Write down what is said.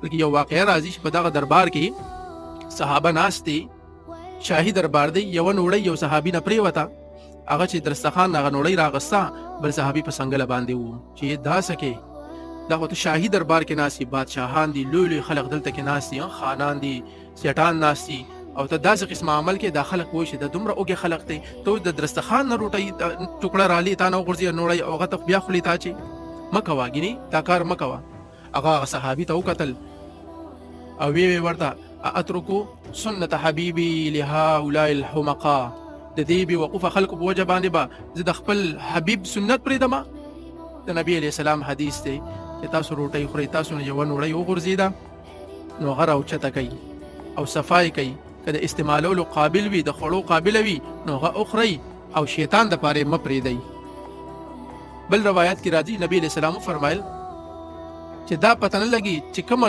بلکې یو واقعه راځي چې په دغه دربار کې صحابه ناست دي، شاهي دربار دی. یوه نوړۍ یو صحابي نه پرېوته، هغه چې درستخان هغه نوړۍ راغسته، بل صحابي په سنګله باندې و چې دا څه کې، دا خو ته شاهي دربار کې ناست یې، بادشاهان دي، لوی لوی خلک دلته کې ناست دي، خانان دي، سیټان ناست دي، او ته داسې قسم عمل کې دا خلک وایي چې د دومره اوږې خلک دی، ته د درستخان نه روټۍ ټوکړه رالې تا نه وغورځي نوړۍ او هغه ته بیا خولې تا چې مه کوه، ګینې دا کار مه کوه. هغه صحابي ته وکتل او ویې ورته اترکو سنت حبیبي لهؤلاء الحمقاء، د دې بې وقوفه خلکو په وجه باندې به زه د خپل حبیب سنت پرېږدمه. د نبي علیه السلام حدیث دی چې تاسو روټۍ خورئ، تاسو نه یوه نوړۍ وغورځېده نو هغه راوچته کوي او صفای کوي، که د استعمالولو قابل وي، د خوړو قابله وي نو هغه اخورئ او شیطان دپاره یې مه پرېږدئ. بل روایت کې راځي نبي علیه السلام وفرمایل چې دا پته نه لګي چې کومه